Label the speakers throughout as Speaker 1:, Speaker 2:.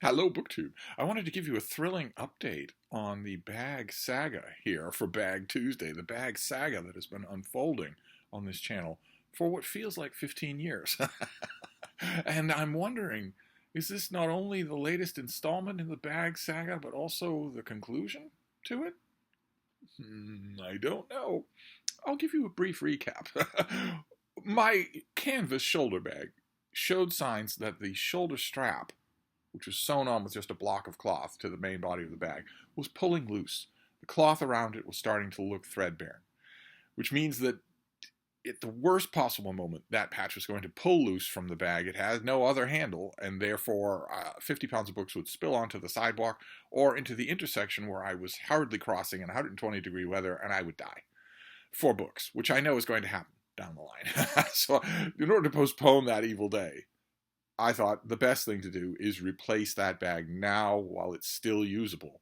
Speaker 1: Hello, BookTube. I wanted to give you a thrilling update on the bag saga here for Bag Tuesday, the bag saga that has been unfolding on this channel for what feels like 15 years. And I'm wondering, is this not only the latest installment in the bag saga, but also the conclusion to it? I don't know. I'll give you a brief recap. My canvas shoulder bag showed signs that the shoulder strap, which was sewn on with just a block of cloth to the main body of the bag, was pulling loose. The cloth around it was starting to look threadbare, which means that at the worst possible moment, that patch was going to pull loose from the bag. It has no other handle, and therefore 50 pounds of books would spill onto the sidewalk or into the intersection where I was hurriedly crossing in 120-degree weather, and I would die. 4 books, which I know is going to happen down the line. So in order to postpone that evil day, I thought the best thing to do is replace that bag now while it's still usable.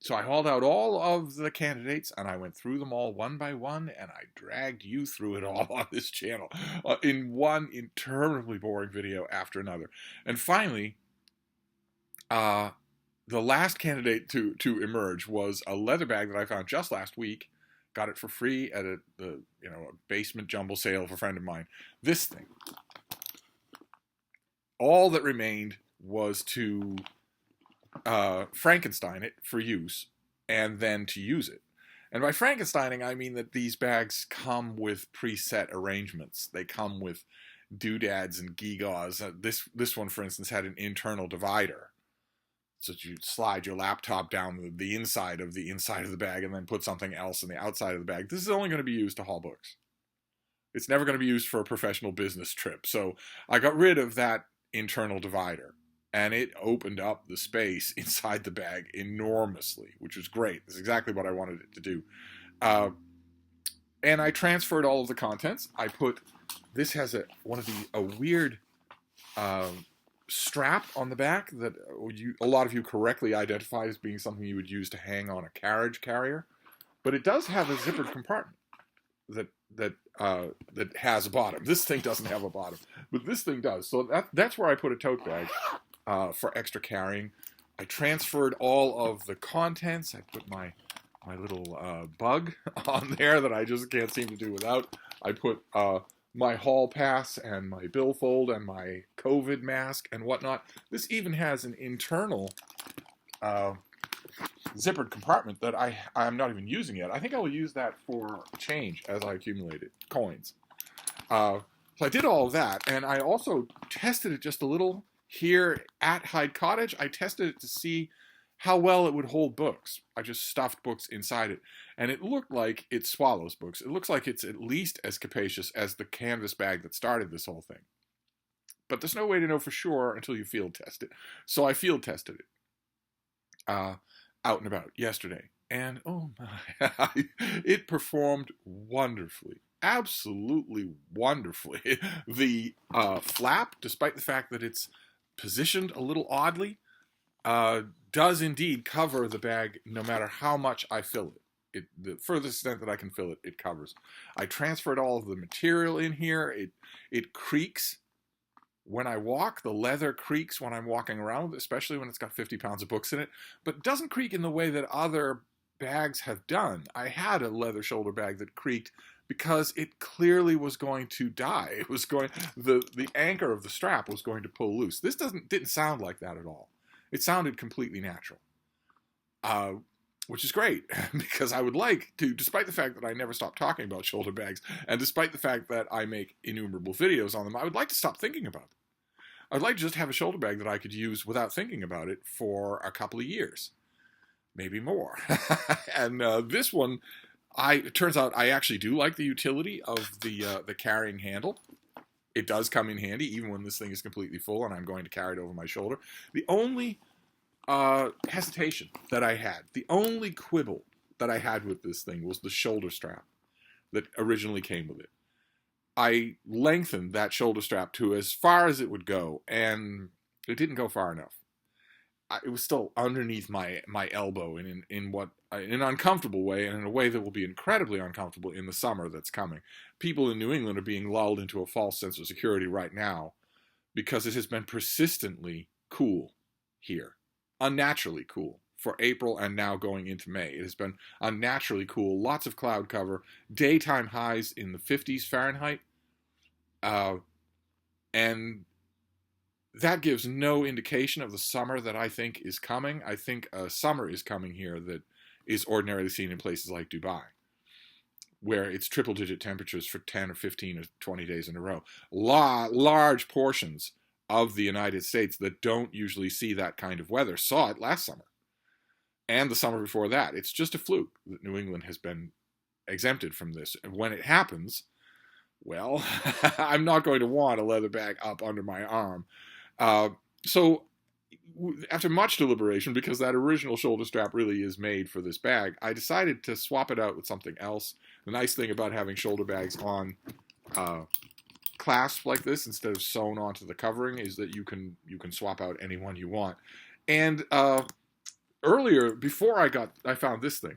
Speaker 1: So I hauled out all of the candidates and I went through them all one by one, and I dragged you through it all on this channel in one interminably boring video after another. And finally, the last candidate to emerge was a leather bag that I found just last week. Got it for free at a basement jumble sale of a friend of mine. This thing. All that remained was to Frankenstein it for use, and then to use it. And by Frankensteining, I mean that these bags come with preset arrangements. They come with doodads and gewgaws. This one, for instance, had an internal divider, so that you slide your laptop down the inside of the bag and then put something else in the outside of the bag. This is only going to be used to haul books. It's never going to be used for a professional business trip. So I got rid of that internal divider, and it opened up the space inside the bag enormously, which was great. That's exactly what I wanted it to do. And I transferred all of the contents. I put, this has a weird strap on the back that a lot of you correctly identified as being something you would use to hang on a carriage carrier, but it does have a zippered compartment that has a bottom. This thing doesn't have a bottom, but this thing does. So that's where I put a tote bag for extra carrying. I transferred all of the contents. I put my little bug on there that I just can't seem to do without. I put my hall pass and my billfold and my COVID mask and whatnot. This even has an internal zippered compartment that I'm not even using yet. I think I will use that for change as I accumulate it, coins. So I did all of that, and I also tested it just a little here at Hyde Cottage. I tested it to see how well it would hold books. I just stuffed books inside it, and it looked like it swallows books. It looks like it's at least as capacious as the canvas bag that started this whole thing. But there's no way to know for sure until you field test it. So I field tested it out and about yesterday, and oh my, it performed wonderfully. Absolutely wonderfully. The flap, despite the fact that it's positioned a little oddly, does indeed cover the bag no matter how much I fill it. The furthest extent that I can fill it, it covers. I transferred all of the material in here. It creaks when I walk. The leather creaks when I'm walking around with it, especially when it's got 50 pounds of books in it, but it doesn't creak in the way that other bags have done. I had a leather shoulder bag that creaked because it clearly was going to die. It was going, the anchor of the strap was going to pull loose. This didn't sound like that at all. It sounded completely natural, which is great, because I would like to, despite the fact that I never stop talking about shoulder bags, and despite the fact that I make innumerable videos on them, I would like to stop thinking about them. I'd like to just have a shoulder bag that I could use without thinking about it for a couple of years, maybe more. And this one, it turns out I actually do like the utility of the carrying handle. It does come in handy even when this thing is completely full and I'm going to carry it over my shoulder. The only hesitation that I had, the only quibble that I had with this thing was the shoulder strap that originally came with it. I lengthened that shoulder strap to as far as it would go, and it didn't go far enough. It was still underneath my elbow in an uncomfortable way, and in a way that will be incredibly uncomfortable in the summer that's coming. People in New England are being lulled into a false sense of security right now because it has been persistently cool here. Unnaturally cool for April and now going into May. It has been unnaturally cool. Lots of cloud cover. Daytime highs in the 50s Fahrenheit. And that gives no indication of the summer that I think is coming. I think a summer is coming here that is ordinarily seen in places like Dubai, where it's triple-digit temperatures for 10 or 15 or 20 days in a row. Large portions of the United States that don't usually see that kind of weather saw it last summer and the summer before that. It's just a fluke that New England has been exempted from this. And when it happens, well, I'm not going to want a leather bag up under my arm. So after much deliberation, because that original shoulder strap really is made for this bag, I decided to swap it out with something else. The nice thing about having shoulder bags on clasp like this instead of sewn onto the covering is that you can swap out any one you want. And earlier, before I found this thing,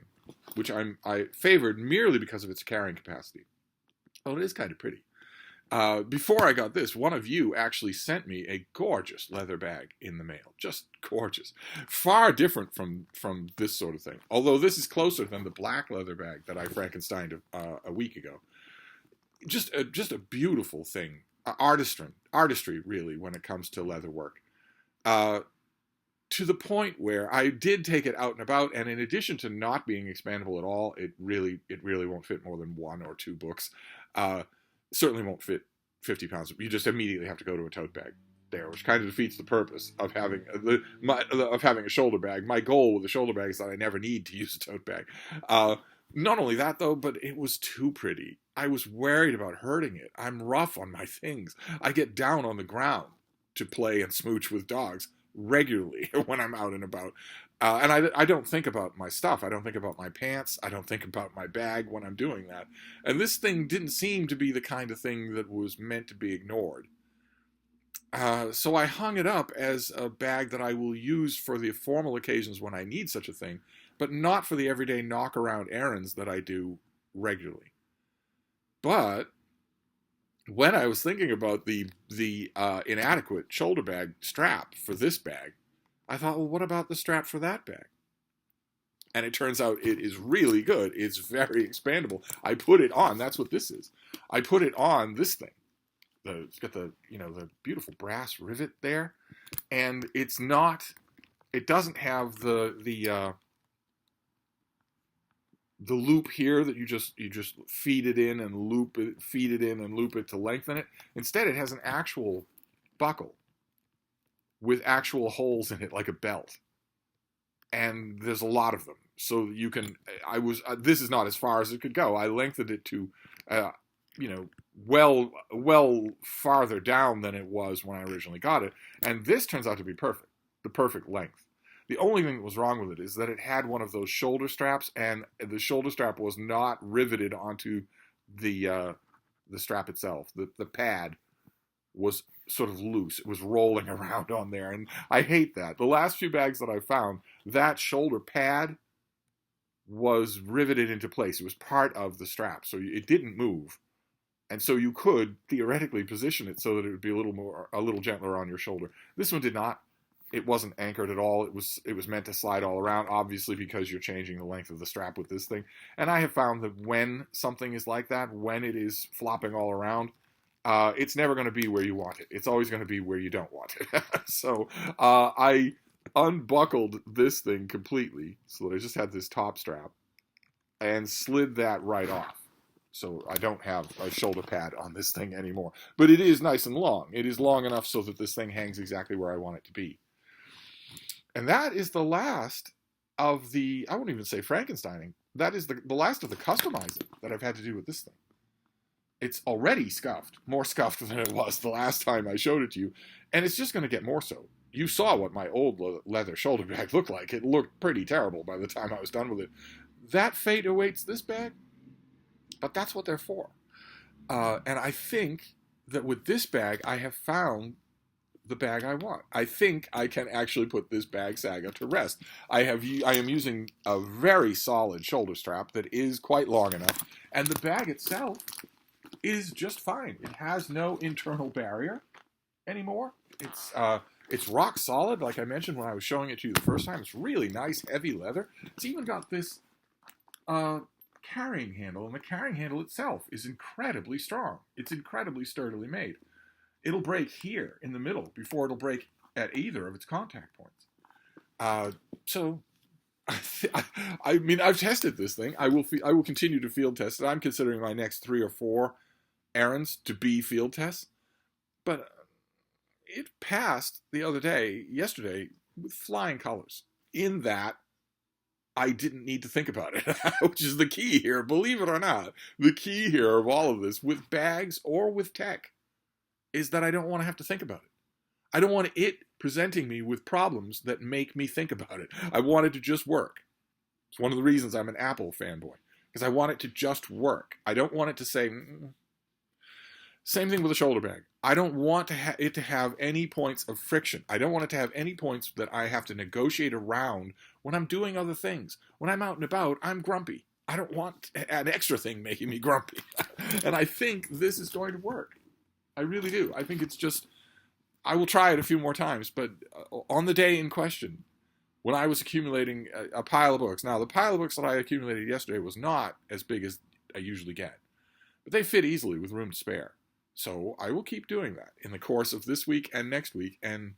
Speaker 1: which I favored merely because of its carrying capacity. Oh, it is kind of pretty. Before I got this, one of you actually sent me a gorgeous leather bag in the mail. Just gorgeous. Far different from this sort of thing. Although this is closer than the black leather bag that I Frankensteined a week ago. Just a beautiful thing. Artistry, really, when it comes to leather work. To the point where I did take it out and about, and in addition to not being expandable at all, it really won't fit more than 1 or 2 books. Certainly won't fit 50 pounds. You just immediately have to go to a tote bag there, which kind of defeats the purpose of having a shoulder bag. My goal with a shoulder bag is that I never need to use a tote bag. Not only that, though, but it was too pretty. I was worried about hurting it. I'm rough on my things. I get down on the ground to play and smooch with dogs regularly when I'm out and about. And I don't think about my stuff. I don't think about my pants. I don't think about my bag when I'm doing that. And this thing didn't seem to be the kind of thing that was meant to be ignored. So I hung it up as a bag that I will use for the formal occasions when I need such a thing, but not for the everyday knock-around errands that I do regularly. But when I was thinking about the inadequate shoulder bag strap for this bag, I thought, well, what about the strap for that bag? And it turns out it is really good. It's very expandable. I put it on. That's what this is. I put it on this thing. It's got the beautiful brass rivet there, and it's not. It doesn't have the loop here that you just feed it in and loop it, feed it in and loop it to lengthen it. Instead, it has an actual buckle with actual holes in it, like a belt. And there's a lot of them. So you can, this is not as far as it could go. I lengthened it to, well farther down than it was when I originally got it. And this turns out to be perfect, the perfect length. The only thing that was wrong with it is that it had one of those shoulder straps, and the shoulder strap was not riveted onto the strap itself. The pad was sort of loose. It was rolling around on there, and I hate that. The last few bags that I found, that shoulder pad was riveted into place. It was part of the strap, so it didn't move. And so you could theoretically position it so that it would be a little gentler on your shoulder. This one did not. It wasn't anchored at all. It was meant to slide all around, obviously because you're changing the length of the strap with this thing. And I have found that when something is like that, when it is flopping all around, it's never going to be where you want it. It's always going to be where you don't want it. So I unbuckled this thing completely so that I just had this top strap and slid that right off. So I don't have a shoulder pad on this thing anymore. But it is nice and long. It is long enough so that this thing hangs exactly where I want it to be. And that is the last of I won't even say Frankensteining. That is the last of the customizing that I've had to do with this thing. It's already scuffed, more scuffed than it was the last time I showed it to you. And it's just going to get more so. You saw what my old leather shoulder bag looked like. It looked pretty terrible by the time I was done with it. That fate awaits this bag, but that's what they're for. And I think that with this bag, I have found the bag I want. I think I can actually put this bag saga to rest. I am using a very solid shoulder strap that is quite long enough, and the bag itself is just fine. It has no internal barrier anymore. It's rock solid, like I mentioned when I was showing it to you the first time. It's really nice, heavy leather. It's even got this carrying handle, and the carrying handle itself is incredibly strong. It's incredibly sturdily made. It'll break here in the middle before it'll break at either of its contact points. So, I mean, I've tested this thing. I will continue to field test it. I'm considering my next 3 or 4 errands to be field tests. But it passed yesterday, with flying colors. In that, I didn't need to think about it, which is the key here. Believe it or not, the key here of all of this, with bags or with tech, is that I don't want to have to think about it. I don't want it presenting me with problems that make me think about it. I want it to just work. It's one of the reasons I'm an Apple fanboy, because I want it to just work. I don't want it to say, Same thing with a shoulder bag. I don't want it to have any points of friction. I don't want it to have any points that I have to negotiate around when I'm doing other things. When I'm out and about, I'm grumpy. I don't want an extra thing making me grumpy. And I think this is going to work. I really do. I think it's just, I will try it a few more times, but on the day in question, when I was accumulating a pile of books, now the pile of books that I accumulated yesterday was not as big as I usually get, but they fit easily with room to spare. So I will keep doing that in the course of this week and next week, and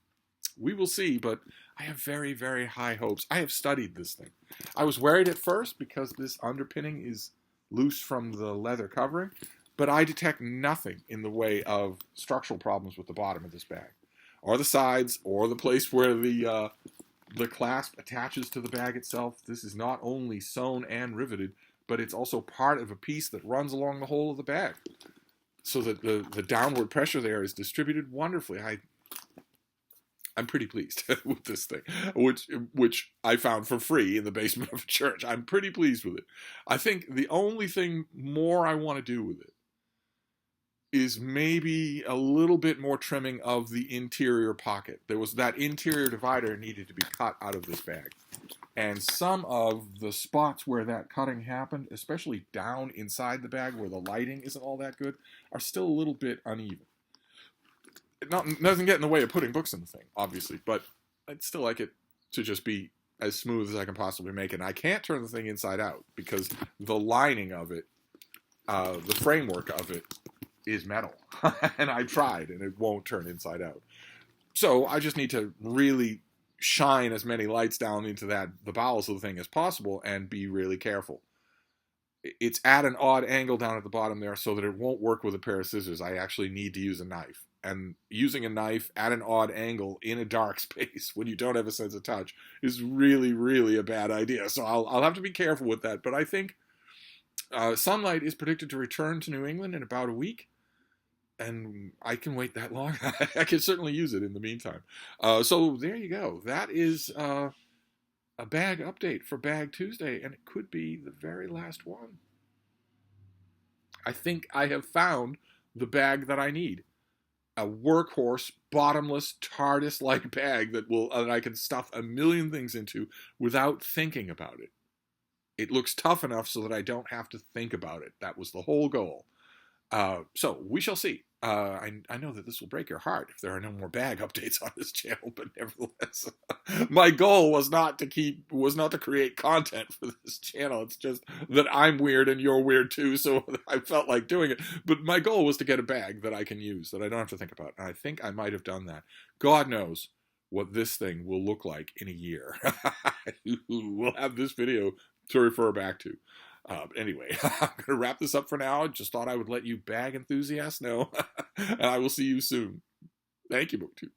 Speaker 1: we will see, but I have very, very high hopes. I have studied this thing. I was worried at first because this underpinning is loose from the leather covering, but I detect nothing in the way of structural problems with the bottom of this bag, or the sides, or the place where the clasp attaches to the bag itself. This is not only sewn and riveted, but it's also part of a piece that runs along the whole of the bag, so that the downward pressure there is distributed wonderfully. I'm pretty pleased with this thing, which I found for free in the basement of a church. I'm pretty pleased with it. I think the only thing more I want to do with it is maybe a little bit more trimming of the interior pocket. There was that interior divider needed to be cut out of this bag. And some of the spots where that cutting happened, especially down inside the bag where the lighting isn't all that good, are still a little bit uneven. It doesn't get in the way of putting books in the thing, obviously, but I'd still like it to just be as smooth as I can possibly make it. And I can't turn the thing inside out because the lining of it, the framework of it, is metal. And I tried, and it won't turn inside out. So I just need to really shine as many lights down into the bowels of the thing as possible and be really careful. It's at an odd angle down at the bottom there so that it won't work with a pair of scissors. I actually need to use a knife. And using a knife at an odd angle in a dark space when you don't have a sense of touch is really, really a bad idea. So I'll have to be careful with that. But I think sunlight is predicted to return to New England in about a week. And I can wait that long. I can certainly use it in the meantime. So there you go. That is a bag update for Bag Tuesday, and it could be the very last one. I think I have found the bag that I need. A workhorse, bottomless, TARDIS-like bag that I can stuff a million things into without thinking about it. It looks tough enough so that I don't have to think about it. That was the whole goal. So we shall see. I know that this will break your heart if there are no more bag updates on this channel, but nevertheless, my goal was not to create content for this channel. It's just that I'm weird and you're weird too, so I felt like doing it. But my goal was to get a bag that I can use, that I don't have to think about. And I think I might have done that. God knows what this thing will look like in a year. We'll have this video to refer back to. Anyway, I'm going to wrap this up for now. Just thought I would let you bag enthusiasts know. And I will see you soon. Thank you, BookTube.